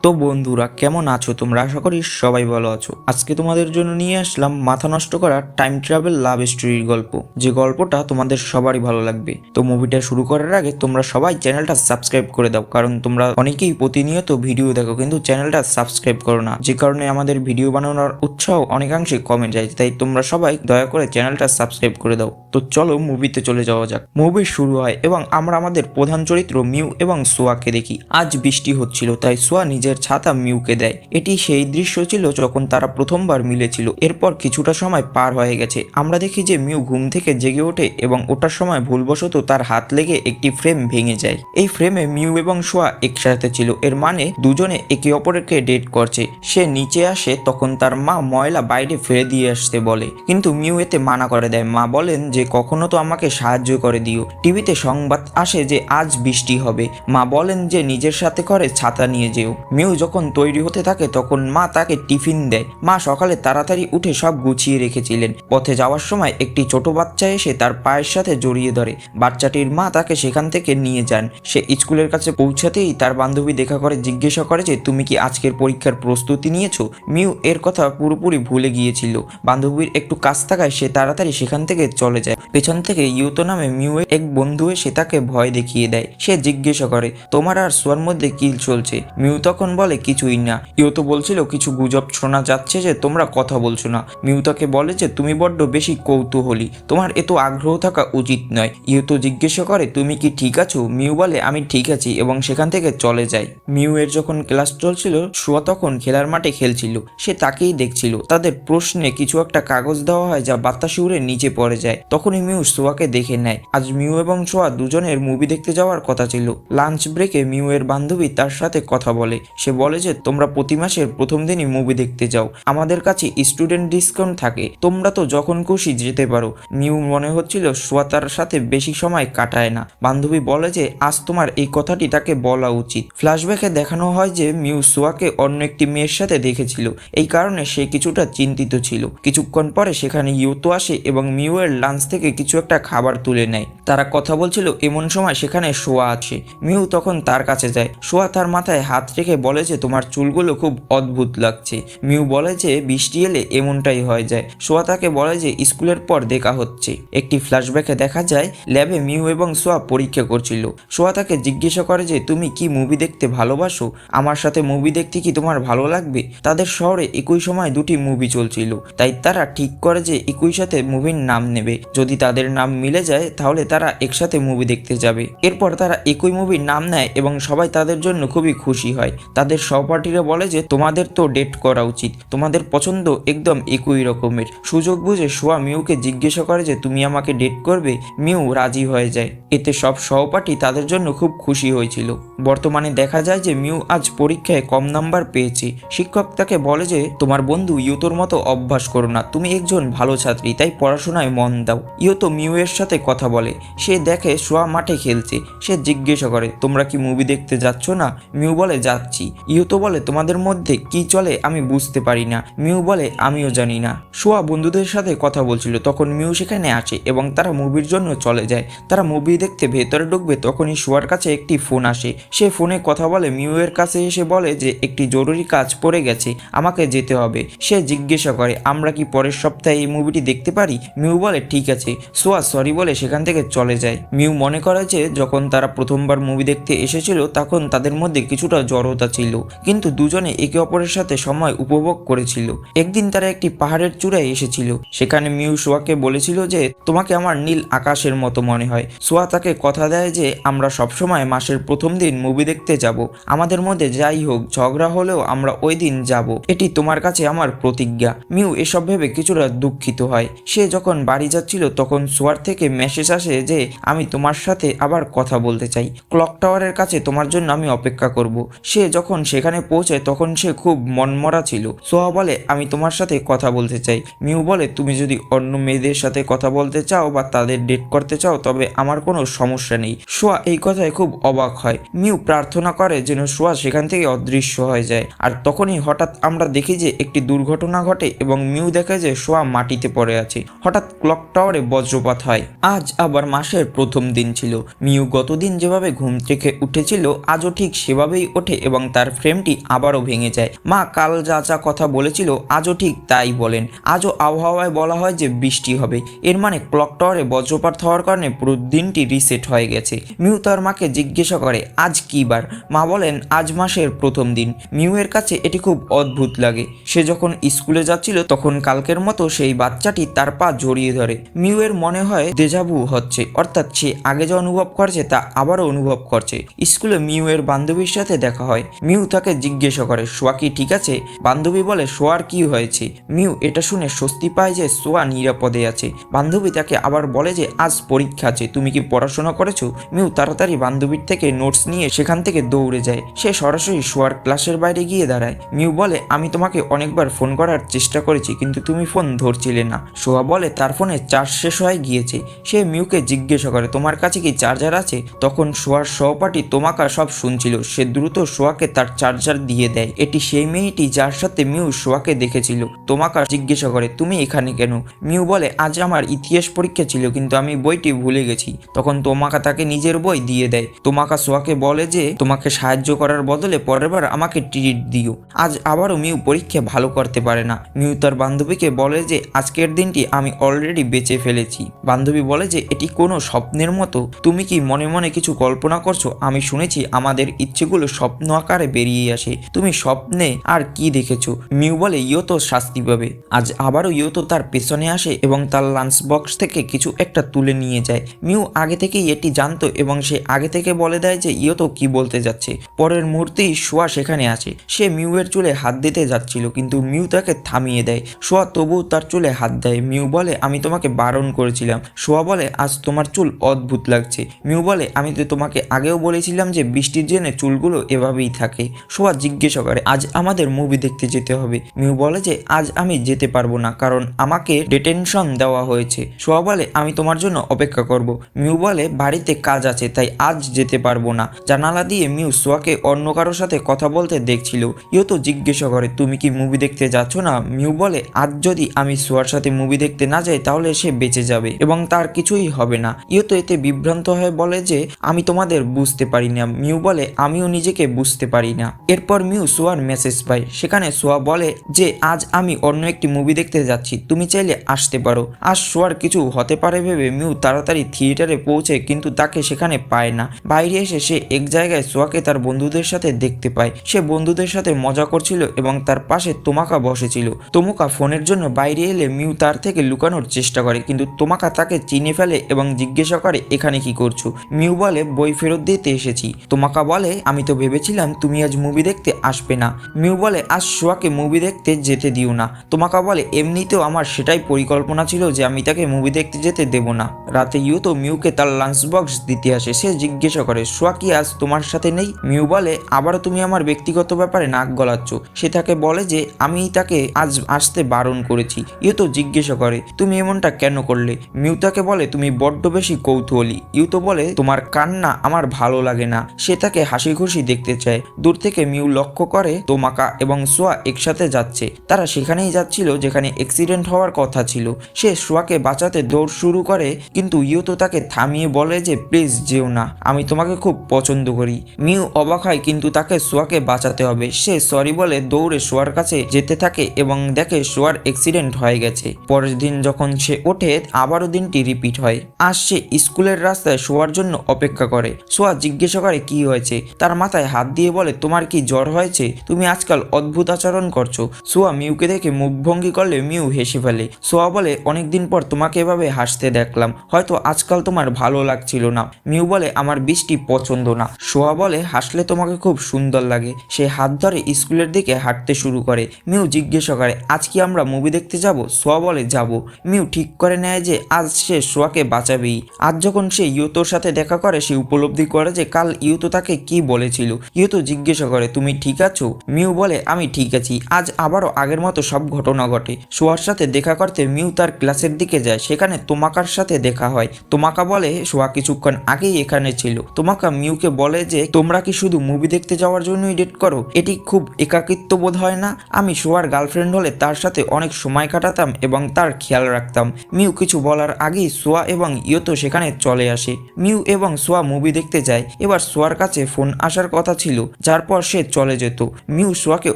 তো বন্ধুরা কেমন আছো তোমরা? আশা করি সবাই ভালো আছো। আজকে তোমাদের জন্য নিয়ে আসলাম মাথা নষ্ট করা টাইম ট্রাভেল লাভ স্টোরির গল্প, যে গল্পটা তোমাদের সবারই ভালো লাগবে। তো মুভিটা শুরু করার আগে তোমরা সবাই চ্যানেলটা সাবস্ক্রাইব করে দাও, কারণ তোমরা অনেকেই প্রতিনিয়ত ভিডিও দেখো কিন্তু চ্যানেলটা সাবস্ক্রাইব করো না, যে কারণে আমাদের ভিডিও বানানোর উৎসাহ অনেকাংশে কমে যায়। তাই তোমরা সবাই দয়া করে চ্যানেলটা সাবস্ক্রাইব করে দাও। তো চলো মুভিতে চলে যাওয়া যাক। মুভি শুরু হয় এবং আমরা আমাদের প্রধান চরিত্র মিউ এবং সোয়াকে দেখি। আজ বৃষ্টি হচ্ছিল, তাই সোয়া নিজের ছাতা মিউকে দেয়। এটি সেই দৃশ্য ছিল যখন তারা প্রথমবার মিলেছিল। এরপর কিছুটা সময় পার হয়ে গেছে। আমরা দেখি যে মিউ ঘুম থেকে জেগে ওঠে এবং ওঠার সময় ভুলবশত তার হাত লেগে একটি ফ্রেম ভেঙে যায়। এই ফ্রেমে মিউ এবং সোয়া একসাথে ছিল, এর মানে দুজনে একে অপরকে ডেট করছে। সে নিচে আসে, তখন তার মা ময়লা বাইরে ফেলে দিয়ে আসতে বলে, কিন্তু মিউ এতে মানা করে দেয়। মা বলেন যে কখনো তো আমাকে সাহায্য করে দিও। টিভিতে সংবাদ আসে যে আজ বৃষ্টি হবে। মা বলেন যে নিজের সাথে করে ছাতা নিয়ে যেও। মিউ যখন তৈরি হতে থাকে তখন মা তাকে টিফিন দেয়। মা সকালে তাড়াতাড়ি উঠে সব গুছিয়ে রেখেছিলেন। পথে যাওয়ার সময় একটি ছোট বাচ্চা এসে তার পায়ের সাথে জড়িয়ে ধরে। বাচ্চাটির মা তাকে সেখান থেকে নিয়ে যান। সে স্কুলের কাছে পৌঁছাতেই তার বান্ধবী দেখা করে জিজ্ঞাসা করে যে তুমি কি আজকের পরীক্ষার প্রস্তুতি নিয়েছো? মিউ এর কথা পুরোপুরি ভুলে গিয়েছিল। বান্ধবীর একটু কাজ থাকায় সে তাড়াতাড়ি সেখান থেকে চলে যায়। পেছন থেকে ইউতো নামে মিউ এর এক বন্ধু এসে তাকে ভয় দেখিয়ে দেয়। সে জিজ্ঞাসা করে তোমার আর সোয়ার মধ্যে কি চলছে? মিউ তখন বলে কিছুই না। ইউতো বলছিল কিছু গুজব শোনা যাচ্ছে যে তোমরা কথা বলছো না। মিউ তাকে বলে যে তুমি বড্ড বেশি কৌতূহলী, তোমার এত আগ্রহ থাকা উচিত নয়। ইউতো জিজ্ঞাসা করে তুমি কি ঠিক আছো? মিউ বলে আমি ঠিক আছি এবং সেখান থেকে চলে যায়। মিউ এর যখন ক্লাস চলছিল, সোয়া তখন খেলার মাঠে খেলছিল। সে তাকেই দেখছিল। তাদের প্রশ্নে কিছু একটা কাগজ দেওয়া হয় যা বাতাসে উড়ে নিচে পড়ে যায়। তখনই মিউ সোয়াকে দেখে নেয়। আজ মিউ এবং সোয়া দুজনের মুভি দেখতে যাওয়ার কথা ছিল। লাঞ্চ ব্রেকে মিউ এর বান্ধবী তার সাথে কথা বলে। সে বলে যে তোমরা প্রতি মাসের প্রথম দিনই মুভি দেখতে যাও, আমাদের কাছে স্টুডেন্ট ডিসকাউন্ট থাকে, তোমরা তো যখন খুশি যেতে পারো। মিউ মনে হচ্ছিল সোয়া তার সাথে বেশি সময় কাটায় না। বান্ধবী বলে যে আজ তোমার এই কথাটি তাকে বলা উচিত। ফ্ল্যাশব্যাকে দেখানো হয় যে মিউ সোয়াকে অন্য একটি মেয়ের সাথে দেখেছিল, এই কারণে সে কিছুটা চিন্তিত ছিল। কিছুক্ষণ পরে সেখানে ইউতো আসে এবং মিউ এর লাঞ্চ থেকে কিছু একটা খাবার তুলে নেয়। তারা কথা বলছিল, এমন সময় সেখানে সোয়া আছে। মিউ তখন তার কাছে যায়। সোয়া তার মাথায় হাত রেখে বলে যে তোমার চুলগুলো খুব অদ্ভুত লাগছে। মিউ বলে যে বৃষ্টি এলে এমনটাই হয়ে যায়। সোয়া তাকে বলে যে স্কুলের পর দেখা হচ্ছে। একটি ফ্ল্যাশব্যাকে দেখা যায় ল্যাবে মিউ এবং সোয়া পরীক্ষা করছিল। সোয়া তাকে জিজ্ঞাসা করে যে তুমি কি মুভি দেখতে ভালোবাসো? আমার সাথে মুভি দেখতে কি তোমার ভালো লাগবে? তাদের শহরে একই সময় দুটি মুভি চলছিল, তাই তারা ঠিক করে যে একই সাথে মুভির নাম নেবে। যদি তাদের নাম মিলে যায় তাহলে তারা একসাথে মুভি দেখতে যাবে। এরপর তারা একই মুভির নাম নেয় এবং সবাই তাদের জন্য খুবই খুশি হয়। তাদের সহপাঠীরা বলে যে তোমাদের তো ডেট করা উচিত, তোমাদের পছন্দ একদম একই রকমের। সুযোগ বুঝে সোয়া মিউকে জিজ্ঞাসা করে যে তুমি আমাকে ডেট করবে? মিউ রাজি হয়ে যায়। এতে সব সহপাঠী তাদের জন্য খুব খুশি হয়েছিল। বর্তমানে দেখা যায় যে মিউ আজ পরীক্ষায় কম নাম্বার পেয়েছে। শিক্ষক তাকে বলে যে তোমার বন্ধু ইউতোর মতো অভ্যাস করো না, তুমি একজন ভালো ছাত্রী, তাই পড়াশোনায় মন দাও। ইউতো মিউ এর সাথে কথা বলে। সে দেখে সোয়া মাঠে খেলছে। সে জিজ্ঞাসা করে তোমরা কি মুভি দেখতে যাচ্ছ না? মিউ বলে যাচ্ছি। ইউতো বলে তোমাদের মধ্যে কি চলে আমি বুঝতে পারি না। মিউ বলে আমিও জানি না। সোয়া বন্ধুদের সাথে কথা বলছিল, তখন মিউ সেখানে আসে এবং তারা মুভির জন্য চলে যায়। তারা মুভি দেখতে ভেতরে ঢুকবে, তখনই সোয়ার কাছে একটি ফোন আসে। সে ফোনে কথা বলে। মিউ এর কাছে এসে বলে যে একটি জরুরি কাজ পড়ে গেছে, আমাকে যেতে হবে। সে জিজ্ঞাসা করে আমরা কি পরের সপ্তাহে এই মুভিটি দেখতে পারি? মিউ বলে ঠিক আছে। সোয়া সরি বলে সেখান থেকে চলে যায়। মিউ মনে করে যে যখন তারা প্রথমবার মুভি দেখতে এসেছিল তখন তাদের মধ্যে কিছুটা জড়তা ছিল, কিন্তু দুজনে একে অপরের সাথে সময় উপভোগ করেছিল। একদিন তারা একটি পাহাড়ের চূড়ায় এসেছিল। সেখানে মিউ সোয়াকে বলেছিল যে তোমাকে আমার নীল আকাশের মতো মনে হয়। সোয়া তাকে কথা দেয় যে আমরা সবসময় মাসের প্রথম দিন মুভি দেখতে যাব, আমাদের মধ্যে যাই হোক ঝগড়া হলেও আমরা ওই দিন যাব, এটি তোমার কাছে আমার প্রতিজ্ঞা। মিউ এসব ভেবে কিছুটা দুঃখিত হয়। সে যখন বাড়ি যাচ্ছিল তখন সোয়ার থেকে মেসেজ আসে যে আমি তোমার সাথে আবার কথা বলতে চাই, ক্লক টাওয়ারের কাছে তোমার জন্য আমি অপেক্ষা করব। সে যখন সেখানে পৌঁছায় তখন সে খুব মনমরা ছিল। সোয়া বলে আমি তোমার সাথে কথা বলতে চাই। মিউ বলে তুমি যদি অন্য মেয়েদের সাথে কথা বলতে চাও বা তাদের ডেট করতে চাও তবে আমার কোনো সমস্যা নেই। সোয়া এই কথায় খুব অবাক হয়। মিউ প্রার্থনা করে যেন সোয়া সেখান থেকে অদৃশ্য হয়ে যায়। আর তখনই হঠাৎ আমরা দেখি যে একটি দুর্ঘটনা ঘটে এবং মিউ দেখে যে সোয়া মাটিতে পড়ে আছে। হঠাৎ ক্লক টাওয়ারে বজ্রপাত হয়। আজ আবার মাসের প্রথম দিন ছিল। মিউ গতদিন যেভাবে ঘুম থেকে উঠেছিল আজও ঠিক সেভাবেই ওঠে এবং তার ফ্রেমটি আবারও ভেঙে যায়। মা কাল যা যা কথা বলেছিল আজও ঠিক তাই বলেন। আজও আবহাওয়ায় বলা হয় যে বৃষ্টি হবে, এর মানে ক্লক টাওয়ারে বজ্রপাত হওয়ার কারণে পুরো দিনটি রিসেট হয়ে গেছে। মিউ তার মাকে জিজ্ঞাসা করে আজ কী বার। মা বলেন আজ মাসের প্রথম দিন। মিউ এর কাছে এটি খুব অদ্ভুত লাগে। সে যখন স্কুলে যাচ্ছিল তখন কালকের মতো সেই বাচ্চাটি তার পা জড়িয়ে ধরে। মিউ এর মনে হয় দেজাভু হচ্ছে, অর্থাৎ সে আগে যা অনুভব করছে তা আবারও অনুভব করছে। স্কুলে মিউ এর বান্ধবীর সাথে দেখা হয়। মিউ তাকে জিজ্ঞাসা করে সোয়া কি ঠিক আছে। বান্ধবী বলে সোয়ার কি হয়েছে। মিউ এটা শুনে স্বস্তি পায় যে সোয়া নিরাপদে আছে। বান্ধবী তাকে আবার বলে যে আজ পরীক্ষা আছে, তুমি কি পড়াশোনা করেছো। মিউ তাড়াতাড়ি বান্ধবীর থেকে নোটস নিয়ে সেখান থেকে দৌড়ে যায়। সে সরাসরি সোয়ার ক্লাসের বাইরে গিয়ে দাঁড়ায়। মিউ বলে আমি তোমাকে অনেকবার ফোন করার চেষ্টা করেছি কিন্তু তুমি ফোন ধরছিলে না। সোয়া বলে তার ফোনে চার্জ শেষ হয়ে গিয়েছে। সে মিউকে জিজ্ঞাসা করে তোমার কাছে কি চার্জার আছে। তখন সোয়ার সহপাঠী তোমাকা সব শুনছিল। সে দ্রুত সোয়াকে তার চার্জার দিয়ে দেয়। এটি সেই মেয়েটি যার সাথে মিউ সোয়াকে দেখেছিল। তোমাকা জিজ্ঞাসা করে তুমি এখানে কেন। মিউ বলে আজ আমার ইতিহাস পরীক্ষা ছিল কিন্তু আমি বইটি ভুলে গেছি। তখন তোমাকা তাকে নিজের বই দিয়ে দেয়। তোমাকা সোয়াকে বলে যে তোমাকে সাহায্য করার বদলে পরের বার আমাকে ট্রিট দিও। আজ আবারও মিউ পরীক্ষা ভালো করতে পারে না। মিউ তার বান্ধবীকে বলে যে আজকের দিনটি আমি অলরেডি বেঁচে ফেলেছি। বান্ধবী বলে যে এটি কোনো স্বপ্নের মতো। তুমি কি মনে মনে কিছু কল্পনা করছো। আমি শুনেছি আমাদের ইচ্ছেগুলো স্বপ্ন আকারে বেরিয়ে আসে। তুমি স্বপ্নে আর কি দেখেছো। মিউ বলে ইয়োতো শাস্তি পাবে। আজ আবারও ইয়োতো তার পেছনে আসে এবং তার লাঞ্চ বক্স থেকে কিছু একটা তুলে নিয়ে যায়। মিউ আগে থেকেই এটি জানতো এবং সে আগে থেকে বলে দেয় যে ইয়োতো কি বলতে যাচ্ছে। পরের মুহূর্তেই সোয়া সেখানে আসে। সে মিউ এর চুলে হাত দিতে যাচ্ছিল কিন্তু মিউ তাকে থামিয়ে দেয়। সোয়া তবুও তার চুলে হাত দেয়। মিউ বলে আমি তোমাকে বারণ করেছিলাম। সোয়া বলে আজ তোমার চুল অদ্ভুত লাগছে। মিউ বলে আমি তো তোমাকে আগেও বলেছিলাম যে বৃষ্টির জন্য চুলগুলো এভাবেই থাকে। সোয়া জিজ্ঞাসা করে আজ আমাদের মুভি দেখতে যেতে হবে। মিউ বলে যে আজ আমি যেতে পারবো না কারণ আমাকে ডিটেনশন দেওয়া হয়েছে। সোয়া বলে আমি তোমার জন্য অপেক্ষা করব। মিউ বলে বাড়িতে কাজ আছে তাই আজ যেতে পারবো না। জানালা দিয়ে মিউ সোয়াকে অন্য কারোর সাথে কথা বলতে দেখছিল। ইয়োতো জিজ্ঞাসা করে তুমি কি মুভি দেখতে যাচ্ছ না। মিউ বলে আজ যদি আমি সোয়ার সাথে মুভি দেখতে না যাই তাহলে সে বেঁচে যাবে এবং তার কিছুই হবে না। ইয়োতো এতে বিভ্রান্ত হয়ে বলে যে আমি তোমাদের বুঝতে পারি না। মিউ বলে আমিও নিজেকে বুঝতে পারি না। এরপর মিউ সোয়ার মেসেজ পায়। সেখানে সোয়া বলে যে আজ আমি অন্য একটি মুভি দেখতে যাচ্ছি, তুমি চাইলে আসতে পারো। আজ সোয়ার কিছু হতে পারে ভেবে মিউ তাড়াতাড়ি থিয়েটারে পৌঁছে কিন্তু তাকে সেখানে পায় না। বাইরে এসে সে এক জায়গায় সোয়াকে তার বন্ধুদের সাথে দেখতে পায়। সে বন্ধুদের সাথে মজা করছিল এবং তার পাশে তোমাকা বসেছিল। তোমাকা ফোনের জন্য বাইরে এলে মিউ তার থেকে লুকানোর চেষ্টা করে কিন্তু তোমাকা তাকে চিনে ফেলে এবং জিজ্ঞাসা করে এখানে কি করছো। মিউ বলে বই ফেরত দিতে এসেছি। তোমাকা বলে আমি তো ভেবেছিলাম তুমি আজ মুভি দেখতে আসবে না। মিউ বলে আজ সোয়াকে মুভি দেখতে যেতে দিও না। তোমাকা বলে এমনিতেও আমার সেটাই পরিকল্পনা ছিল যে আমি তাকে মুভি দেখতে যেতে দেব না। রাতে ইয়োতো মিউকে তার লাঞ্চ বক্স দিতে আসে। সে জিজ্ঞাসা করে সোয়া কি আজ তোমার সাথে নেই। মিউ বলে আবারও তুমি আমার ব্যক্তিগত ব্যাপারে নাক গলাচ্ছ। সে তাকে বলে যে আমি তাকে আজ আসতে বারণ করেছি। ইয়োতো জিজ্ঞাসা করে তুমি এমনটা কেন করলে। মিউ তাকে বলে তুমি বড্ড বেশি কৌতূহলী। ইয়োতো বলে তোমার কান্না আমার ভালো লাগে না। সে তাকে হাসি খুশি দেখতে চায়। দূর থেকে মিউ লক্ষ্য করে তোমাকা এবং সোয়া একসাথে যাচ্ছে। তারা সেখানেই যাচ্ছিল যেখানে অ্যাক্সিডেন্ট হওয়ার কথা ছিল। সে সোয়াকে বাঁচাতে দৌড় শুরু করে কিন্তু ইয়োতো তাকে থামিয়ে বলে যে প্লিজ যেও না, আমি তোমাকে খুব পছন্দ করি। মিউ অবাক হয় কিন্তু তাকে সোয়াকে বাঁচাতে হবে। সে সরি বলে দৌড়ে সোয়ার কাছে যেতে থাকে এবং দেখে সোয়ার অ্যাক্সিডেন্ট হয়ে গেছে। পরের দিন যখন সে ওঠে আবারও দিনটি রিপিট হয়। আজ সে স্কুলের রাস্তায় সোয়ার জন্য অপেক্ষা করে। সোয়া জিজ্ঞাসা করে কি হয়েছে। তার মাথায় হাত দিয়ে বলে তোমার কি জ্বর হয়েছে, তুমি আজকাল অদ্ভুত আচরণ করছো। সোয়া মিউকে দেখে মুখভঙ্গি করলে মিউ হেসে ফেলে। সোয়া বলে অনেকদিন পর তোমাকে এভাবে হাসতে দেখলাম, হয়তো আজকাল তোমার ভালো লাগছিল না। মিউ বলে আমার বৃষ্টি পছন্দ না। সোয়া বলে হাসলে তোমাকে খুব সুন্দর লাগে। সে হাত ধরে স্কুলের দিকে হাঁটতে শুরু করে। মিউ জিজ্ঞাসা করে আজ কি আমরা মুভি দেখতে যাব। সোয়া বলে যাব। মিউ ঠিক করে নেয় যে আজ সে সোয়াকে বাঁচাবেই। আজ যখন সে ইয়োতোর সাথে দেখা করে সে উপলব্ধি করে যে কাল ইয়োতো তাকে কি বলেছিল। ইয়োতো জিজ্ঞাসা করে তুমি ঠিক আছো। মিউ বলে আমি ঠিক আছি। আজ আবারও আগের মতো সব ঘটনা ঘটে। সোয়ার সাথে দেখা করতে মিউ তার ক্লাসের দিকে যায়। সেখানে তোমাকার সাথে দেখা হয়। তোমাকা বলে সোয়া কিছুক্ষণ আগেই এখানে ছিল। তোমাকা মিউকে বলে যে তোমরা কি শুধু মুভি দেখতে যাওয়ার জন্যই ডেট করো, এটি খুব একাকিত্ব বোধ হয় না। আমি সোয়ার গার্লফ্রেন্ড হলে তার সাথে অনেক সময় কাটাতাম এবং তার খেয়াল রাখতাম। মিউ কিছু বলার আগেই সোয়া এবং ইয়োতো সেখানে চলে আসে। মিউ এবং সোয়া মুভি দেখতে যায়। এবার সোয়ার কাছে ফোন আসার কথা ছিল যার পর সে চলে যেত। মিউ সোয়াকে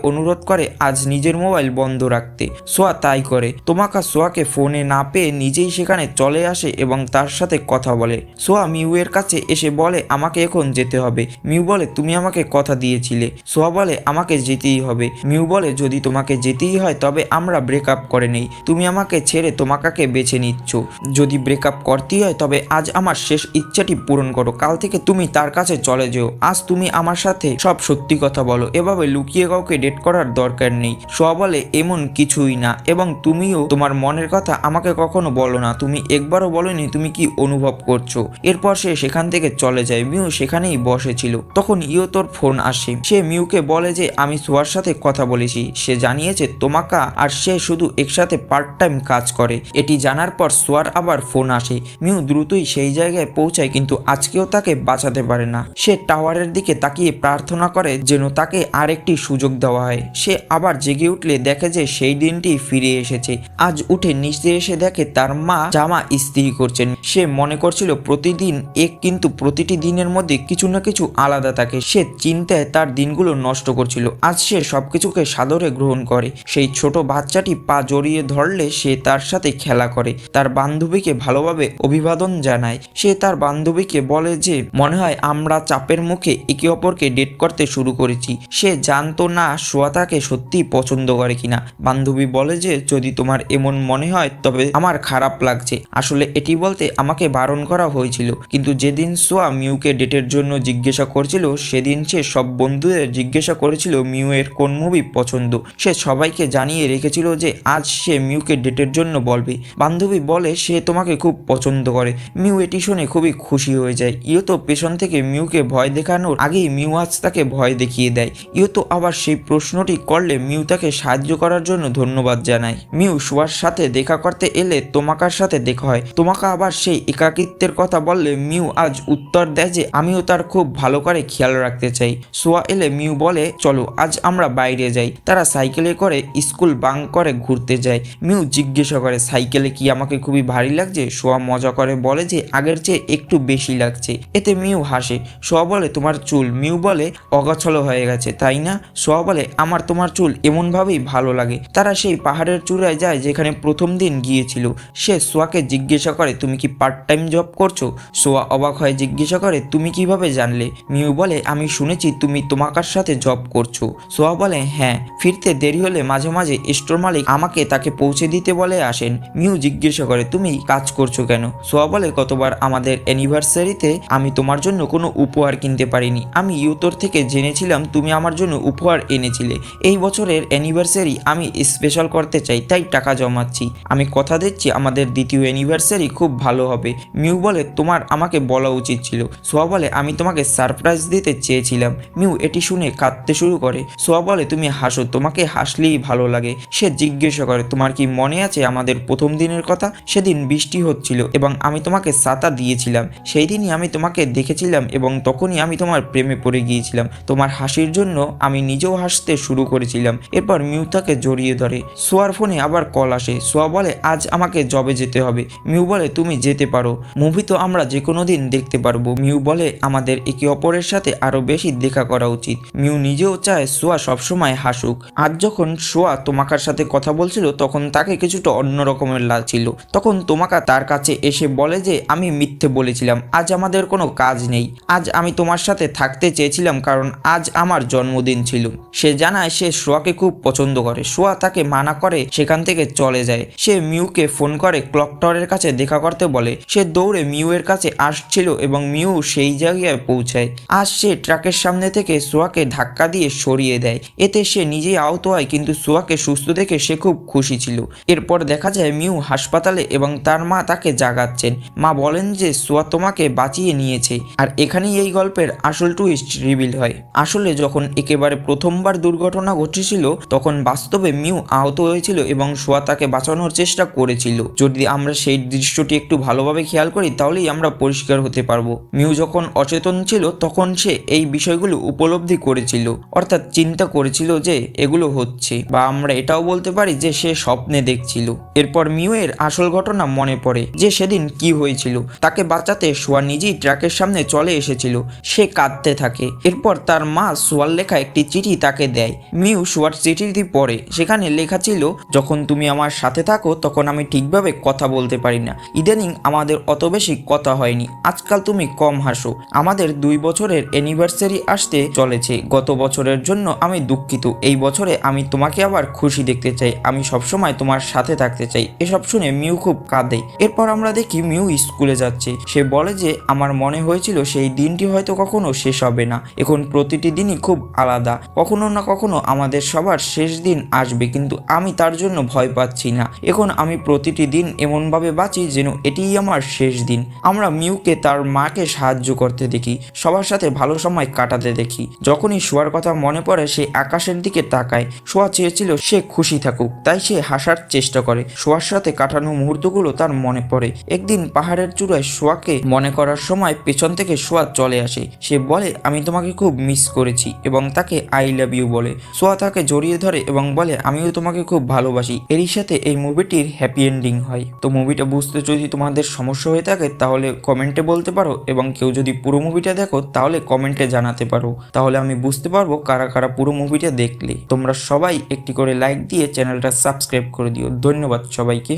অনুরোধ করে আজ নিজের মোবাইল বন্ধ রাখতে। সোয়া তাই করে। তোমাকা সোয়াকে ফোনে না পেয়ে নিজেই সেখানে চলে আসে এবং তার সাথে কথা বলে। সোয়া মিউ এর কাছে এসে বলে আমাকে এখন যেতে হবে। মিউ বলে তুমি আমাকে কথা দিয়েছিলে। সোয়া বলে আমাকে যেতেই হবে। মিউ বলে যদি তোমাকে যেতেই হয় তবে আমরা ব্রেকআপ করে নেই। তুমি আমাকে ছেড়ে তোমাকাকে বেছে নিচ্ছ। যদি ব্রেকআপ করতেই হয় তবে আজ আমার শেষ ইচ্ছাটি পূরণ করো। কাল থেকে তুমি তার কাছে চলে যেও। আজ তুমি আমার সাথে সব সত্যি কথা বলো। এভাবে লুকিয়ে কাউকে ডেট করার দরকার নেই। সোয়া বলে এমন কিছুই না, এবং তুমিও তোমার মনের কথা আমাকে কখনো বলো না। তুমি একবারও বলোনি তুমি কি অনুভব করছো। এরপর সে সেখান থেকে চলে যায়। মিউ সেখানেই বসেছিল। তখন ইয়োতোর ফোন আসে। সে মিউকে বলে যে আমি সোয়ার সাথে কথা বলেছি। সে জানিয়েছে তোমাকা আর সে শুধু একসাথে পার্ট টাইম কাজ করে। এটি জানার পর সোয়ার আবার ফোন আসে। মিউ দ্রুতই সেই জায়গায় পৌঁছায়, কিন্তু আজকেও তাকে বাঁচাতে পারে না। সে টাওয়ারের দিকে তাকিয়ে প্রার্থনা করে যেন তাকে আরেকটি সুযোগ দেওয়া হয়। সে আবার জেগে উঠলে দেখে যে সেই দিনটি ফিরে এসেছে। আজ উঠে নিচে এসে দেখে তার মা জামা ইস্ত্রি করছেন। সে মনে করছিল প্রতিদিন এক, কিন্তু প্রতিটি দিনের মধ্যে কিছু না কিছু আলাদা থাকে। সে চিন্তায় তার দিনগুলো নষ্ট করছিল। আজ সে সবকিছুকে সাদরে গ্রহণ করে। সেই ছোট বাচ্চাটি পা জড়িয়ে ধরলে সে তার সাথে খেলা করে। তার বান্ধবীকে ভালোভাবে অভিবাদন জানায়। সে তার বান্ধবীকে বলে যে মনে হয় আমরা চাপের মুখে একে অপরকে ডেট করতে শুরু করেছি। সে জানতো না সোয়া তাকে সত্যি পছন্দ করে কিনা। বান্ধবী বলে যে যদি তোমার এমন মনে হয় তবে আমার খারাপ লাগছে। আসলে এটি বলতে আমাকে বারণ করা হয়েছিল, কিন্তু যেদিন সোয়া মিউকে ডেটের জন্য জিজ্ঞাসা করছিল সেদিন সে সব বন্ধুদের জিজ্ঞাসা করেছিল মিউ এর কোন মুভি পছন্দ। সে সবাইকে জানিয়ে রেখেছিল যে আজ সে মিউকে ডেটের জন্য বলবে। বান্ধবী বলে সে তোমাকে খুব পছন্দ করে। মিউ এটি শুনে খুবই খুশি হয়ে যায়। ইয়োতো পেছন থেকে মিউকে ভয় দেখানোর আগেই মিউ আজ তাকে ভয় দেখিয়ে দেয়। ইয়োতো আবার সেই প্রশ্নটি করলে মিউ তাকে সাহায্য করার জন্য ধন্যবাদ জানায়। মিউ সোয়ার সাথে দেখা করতে এলে তোমাকার সাথে দেখা হয়। তোমাকা আবার সেই একাকিত্বের কথা বললে মিউ আজ উত্তর দেয় যে আমিও তার খুব ভালো করে খেয়াল রাখতে চাই। সোয়া এলে মিউ বলে চলো আজ আমরা বাইরে যাই। তারা সাইকেলে করে স্কুল বাঙ্ক করে ঘুরতে যায়। মিউ জিজ্ঞাসা করে সাইকেলে কি আমাকে খুবই ভারী লাগছে। সোয়া মজা করে বলে যে আগের চেয়ে একটু বেশি লাগছে। এতে মিউ হাসে। সোয়া বলে তোমার চুল। মিউ বলে অগাছলো হয়ে গেছে তাই না। সোয়া বলে আমার তোমার চুল এমনভাবেই ভালো লাগে। তারা সেই পাহাড়ের চূড়ায় যায় যেখানে প্রথম দিন গিয়েছিল। সে সোয়াকে জিজ্ঞাসা করে তুমি কি পার্ট টাইম জব করছো। সোয়া অবাক হয়ে জিজ্ঞাসা করে তুমি কিভাবে জানলে। মিউ বলে আমি শুনেছি তুমি তোমাকার সাথে জব করছো। সোয়া বলে হ্যাঁ, ফিরতে দেরি হলে মাঝে মাঝে স্টোর মালিক আমাকে তাকে পৌঁছে দিতে বলে আসেন। মিউ জিজ্ঞাসা করে তুমি কাজ করছো কেন। সোয়া বলে গতবার আমাদের অ্যানিভার্সারিতে আমি তোমার জন্য কোনো উপহার কিনতে পারিনি। আমি ইউতোর থেকে জেনেছিলাম তুমি আমার জন্য উপহার এনেছিলে। এই বছরের অ্যানিভার্সারি আমি স্পেশাল করতে চাই, তাই টাকা জমাচ্ছি। আমি কথা দিচ্ছি আমাদের দ্বিতীয় অ্যানিভার্সারি খুব ভালো হবে। মিউ বলে তোমার আমাকে বলা উচিত ছিল। সোয়া বলে আমি তোমাকে সারপ্রাইজ দিতে চেয়েছিলাম। মিউ এটি শুনে কাঁদতে শুরু করে। সোয়া বলে তুমি হাসো, তোমাকে হাসলেই ভালো লাগে। সে জিজ্ঞাসা করে তোমার কি মনে আছে আমাদের প্রথম দিনের কথা। সেদিন বৃষ্টি হচ্ছিল এবং আমি তোমাকে ছাতা দিয়েছিলাম। সেই দিনই আমি তোমাকে দেখেছিলাম এবং তখনই আমি তোমার প্রেমে পড়ে গিয়েছিলাম। তোমার হাসির জন্য আমি নিজেও হাসতে শুরু করেছিলাম। এরপর মিউ তাকে জড়িয়ে ধরে। সোয়ার ফোনে আবার কল আসে। সোয়া বলে আজ আমাকে জবে যেতে হবে। মিউ বলে তুমি যেতে পারো, মুভি তো আমরা যে কোনো দিন দেখতে পারবো। মিউ বলে আমাদের একে অপরের সাথে আরো বেশি দেখা করা উচিত। মিউ নিজেও চায় সোয়া সবসময় হাসুক। আজ যখন সোয়া তোমাকার সাথে কথা বলছিল তখন তাকে কিছুটা অন্য রকমের লাগছিল। তখন তোমাকা তার কাছে এসে বলে যে আমি মিথ্যে বলেছিলাম, আজ আমাদের কোনো কাজ নেই। আজ আমি তোমার সাথে থাকতে চেয়েছিলাম কারণ আজ আমার জন্মদিন ছিল। সে জানায় সে সোয়াকে খুব পছন্দ করে। সোয়া তাকে মানা করে সেখান থেকে চলে যায়। সে মিউকে ফোন করে ক্লক টাওয়ারের কাছে দেখা করতে বলে। সে দৌড়ে মিউ এর কাছে আসছিল এবং মিউ সেই জায়গায় পৌঁছায়। আজ সে ট্রাকের সামনে থেকে সোয়াকে ধাক্কা দিয়ে সরিয়ে দেয়। এতে সে নিজেই আহত হয়, কিন্তু সোয়াকে সুস্থ দেখে সে খুব খুশি ছিল। এরপর দেখা যায় মিউ হাসপাতালে এবং তার মা তাকে জাগাচ্ছেন। মা বলেন যে সোয়া তোমাকে বাঁচিয়ে নিয়েছে। আর এখানেই এই গল্পের আসল টুইস্ট রিভিল হয়। আসলে যখন একেবারে প্রথমবার দুর্ঘটনা ঘটেছিল তখন বাস্তবে মিউ আহত হয়েছিল এবং সোয়া তাকে বাঁচানোর চেষ্টা করেছিল। যদি আমরা সেই দৃশ্যটি একটু ভালোভাবে খেয়াল করি তাহলেই আমরা পরিষ্কার হতে পারবো। মিউ যখন অচেতন ছিল তখন সে এই বিষয়গুলো উপলব্ধি করেছিল, অর্থাৎ চিন্তা করেছিল যে এগুলো হচ্ছে, বা আমরা এটাও বলতে পারি যে সে স্বপ্নে দেখছিল। এরপর মিউ এর আসল ঘটনা মনে পড়ে যে সেদিন কি হয়েছিল। তাকে বাঁচাতে সোয়া নিজেই ট্রাকের সামনে চলে এসেছিল। সে কাঁদতে থাকে। এরপর তার মা সোয়ার লেখা একটি চিঠি তাকে দেয়। মিউ সোয়ার চিঠিটি পড়ে। সেখানে লেখা ছিল, যখন তুমি আমার সাথে থাকো তখন আমি ঠিকভাবে কথা বলতে পারি না। ইদানিং আমাদের অত বেশি কথা হয়নি। আজকাল তুমি কম হাসো। আমাদের 2 বছরের অ্যানিভার্সারি আসতে চলেছে। গত বছরের জন্য আমি দুঃখিত। এই বছরে আমি তোমাকে আবার খুশি দেখতে চাই। আমি সবসময় তোমার সাথে থাকতে চাই। এসব শুনে মিউ খুব কাঁদে। এরপর আমরা দেখি মিউ স্কুলে যাচ্ছে। সে বলে যে আমার মনে হয়েছিল সেই দিনটি হয়তো কখনো শেষ হবে না। এখন প্রতিটি দিনই খুব আলাদা। কখনো না কখনো আমাদের সবার শেষ দিন আসবে, কিন্তু আমি তার জন্য ভয় পাচ্ছি না। এখন আমি প্রতিটি দিন এমনভাবে বাঁচি যেন এটিই আমার শেষ দিন। আমরা মিউকে তার মাকে সাহায্য করতে দেখি, সবার সাথে ভালো সময় কাটাতে দেখি। যখনই শোয়ার কথা মনে পড়ে সে আকাশের দিকে তাকায়। শোয়া চেয়েছিল সে খুশি থাকুক, তাই সে হাসার চেষ্টা করে। শোয়ার সাথে কাটানো মুহূর্তগুলো তার মনে পড়ে। একদিন পাহাড়ের চূড়ায় শোয়াকে মনে করার সময় পেছন থেকে শোয়া চলে আসে। সে বলে, আমি তোমাকে খুব মিস করেছি, এবং তাকে আই লাভ ইউ বলে। শোয়া তাকে জড়িয়ে ধরে এবং বলে, আমিও তোমাকে খুব ভালোবাসি। এরই সাথে এই মুভিটির হ্যাপি এন্ডিং হয়। তো মুভিটা বুঝতে যদি তোমাদের সমস্যা হয়ে থাকে তাহলে কমেন্টে বলতে পারো, এবং কেউ যদি পুরো মুভিটা দেখো তাহলে কমেন্টে জানাতে পারো। তাহলে আমি বুঝতে পারবো কারা কারা পুরো মুভিটা দেখলে। তোমরা সবাই একটি করে লাইক দিয়ে চ্যানেলটা সাবস্ক্রাইব করে দিও। ধন্যবাদ সবাইকে।